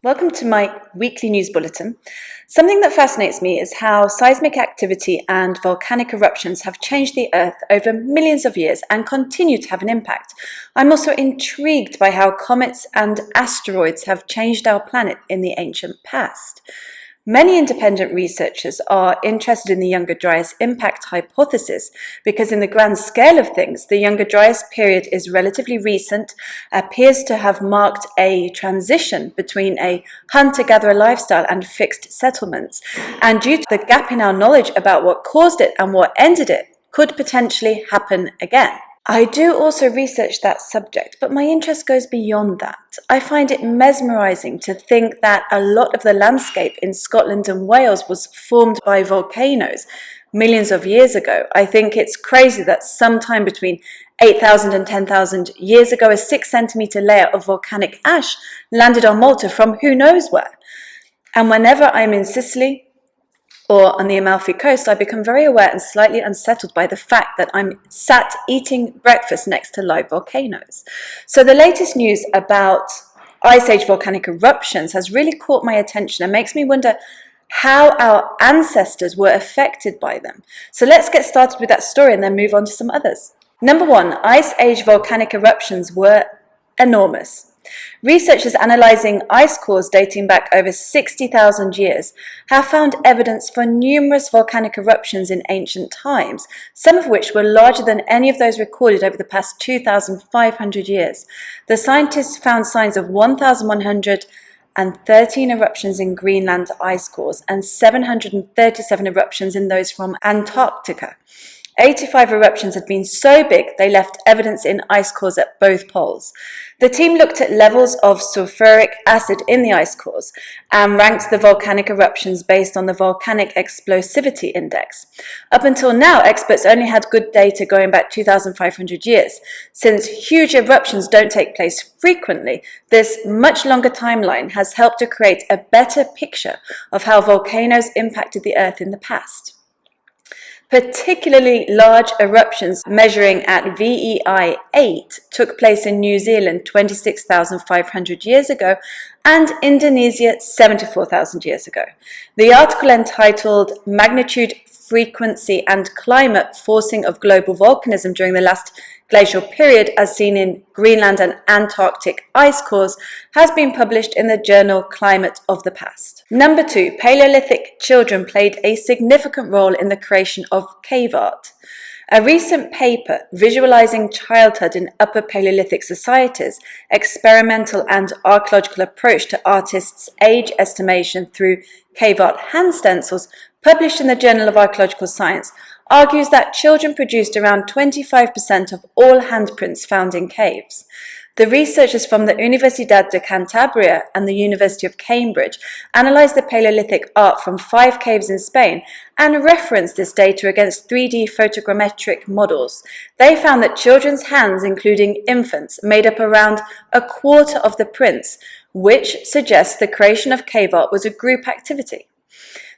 Welcome to my weekly news bulletin. Something that fascinates me is how seismic activity and volcanic eruptions have changed the Earth over millions of years and continue to have an impact. I'm also intrigued by how comets and asteroids have changed our planet in the ancient past. Many independent researchers are interested in the Younger Dryas impact hypothesis because in the grand scale of things, the Younger Dryas period is relatively recent, appears to have marked a transition between a hunter-gatherer lifestyle and fixed settlements, and due to the gap in our knowledge about what caused it and what ended it, could potentially happen again. I do also research that subject, but my interest goes beyond that. I find it mesmerizing to think that a lot of the landscape in Scotland and Wales was formed by volcanoes millions of years ago. I think it's crazy that sometime between 8,000 and 10,000 years ago, a 6-centimeter layer of volcanic ash landed on Malta from who knows where. And whenever I'm in Sicily, or on the Amalfi Coast, I become very aware and slightly unsettled by the fact that I'm sat eating breakfast next to live volcanoes. So the latest news about Ice Age volcanic eruptions has really caught my attention and makes me wonder how our ancestors were affected by them. So let's get started with that story and then move on to some others. Number 1, Ice Age volcanic eruptions were enormous. Researchers analysing ice cores dating back over 60,000 years have found evidence for numerous volcanic eruptions in ancient times, some of which were larger than any of those recorded over the past 2,500 years. The scientists found signs of 1,113 eruptions in Greenland ice cores and 737 eruptions in those from Antarctica. 85 eruptions had been so big they left evidence in ice cores at both poles. The team looked at levels of sulfuric acid in the ice cores and ranked the volcanic eruptions based on the Volcanic Explosivity Index. Up until now, experts only had good data going back 2,500 years. Since huge eruptions don't take place frequently, this much longer timeline has helped to create a better picture of how volcanoes impacted the Earth in the past. Particularly large eruptions measuring at VEI 8 took place in New Zealand 26,500 years ago and Indonesia 74,000 years ago. The article entitled Magnitude, Frequency and Climate Forcing of Global Volcanism During the Last Glacial Period as Seen in Greenland and Antarctic Ice Cores has been published in the journal Climate of the Past. Number 2, Paleolithic children played a significant role in the creation of cave art. A recent paper visualizing childhood in Upper Paleolithic societies, experimental and archaeological approach to artists' age estimation through cave art hand stencils, published in the Journal of Archaeological Science, argues that children produced around 25% of all handprints found in caves. The researchers from the Universidad de Cantabria and the University of Cambridge analysed the Paleolithic art from 5 caves in Spain and referenced this data against 3D photogrammetric models. They found that children's hands, including infants, made up around a quarter of the prints, which suggests the creation of cave art was a group activity.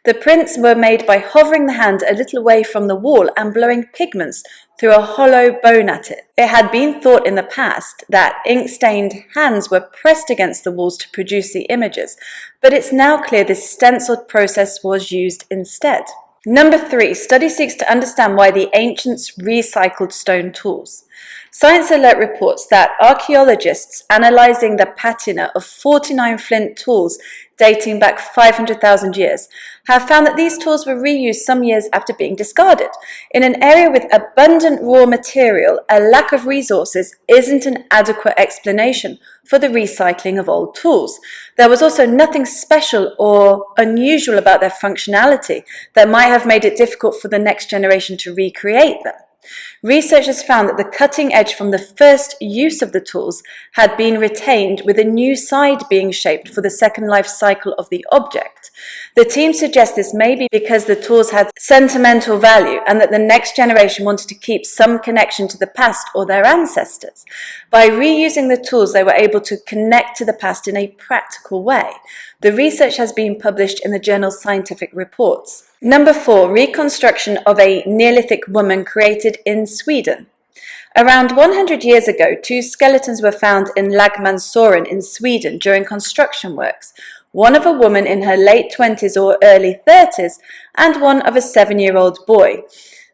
The prints were made by hovering the hand a little away from the wall and blowing pigments through a hollow bone at it. It had been thought in the past that ink-stained hands were pressed against the walls to produce the images, but it's now clear this stenciled process was used instead. Number 3, study seeks to understand why the ancients recycled stone tools. Science Alert reports that archaeologists analysing the patina of 49 flint tools dating back 500,000 years have found that these tools were reused some years after being discarded. In an area with abundant raw material, a lack of resources isn't an adequate explanation for the recycling of old tools. There was also nothing special or unusual about their functionality that might have made it difficult for the next generation to recreate them. Researchers found that the cutting edge from the first use of the tools had been retained, with a new side being shaped for the second life cycle of the object. The team suggests this may be because the tools had sentimental value and that the next generation wanted to keep some connection to the past or their ancestors. By reusing the tools, they were able to connect to the past in a practical way. The research has been published in the journal Scientific Reports. Number 4, reconstruction of a Neolithic woman created in Sweden. Around 100 years ago, 2 skeletons were found in Lagmansoren in Sweden during construction works, one of a woman in her late 20s or early 30s and one of a 7-year-old boy.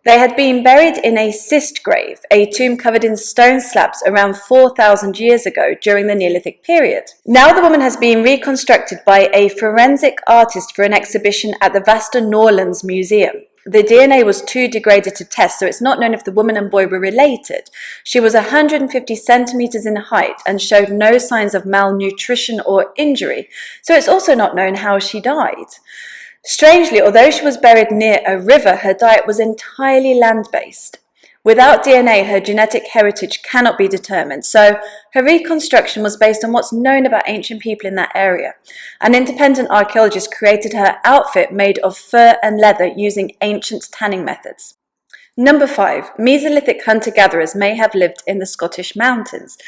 They had been buried in a cyst grave, a tomb covered in stone slabs around 4,000 years ago during the Neolithic period. Now the woman has been reconstructed by a forensic artist for an exhibition at the Västernorrlands Museum. The DNA was too degraded to test, so it's not known if the woman and boy were related. She was 150 centimeters in height and showed no signs of malnutrition or injury, so it's also not known how she died. Strangely, although she was buried near a river, her diet was entirely land-based. Without DNA, her genetic heritage cannot be determined, so her reconstruction was based on what's known about ancient people in that area. An independent archaeologist created her outfit made of fur and leather using ancient tanning methods. Number 5. Mesolithic hunter-gatherers may have lived in the Scottish mountains.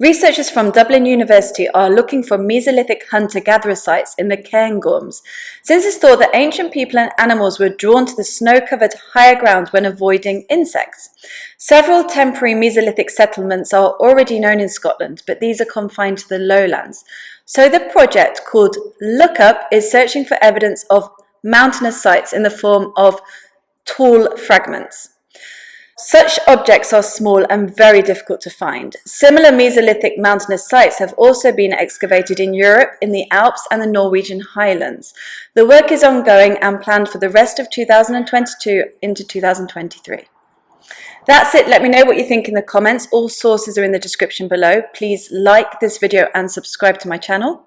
Researchers from Dublin University are looking for Mesolithic hunter-gatherer sites in the Cairngorms, since it's thought that ancient people and animals were drawn to the snow-covered higher ground when avoiding insects. Several temporary Mesolithic settlements are already known in Scotland, but these are confined to the lowlands. So the project, called Look Up, is searching for evidence of mountainous sites in the form of tall fragments. Such objects are small and very difficult to find. Similar Mesolithic mountainous sites have also been excavated in Europe, in the Alps and the Norwegian highlands. The work is ongoing and planned for the rest of 2022 into 2023. That's it. Let me know what you think in the comments. All sources are in the description below. Please like this video and subscribe to my channel.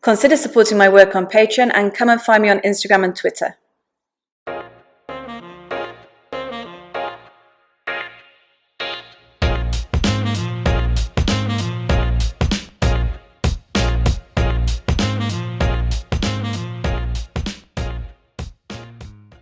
Consider supporting my work on Patreon and come and find me on Instagram and Twitter.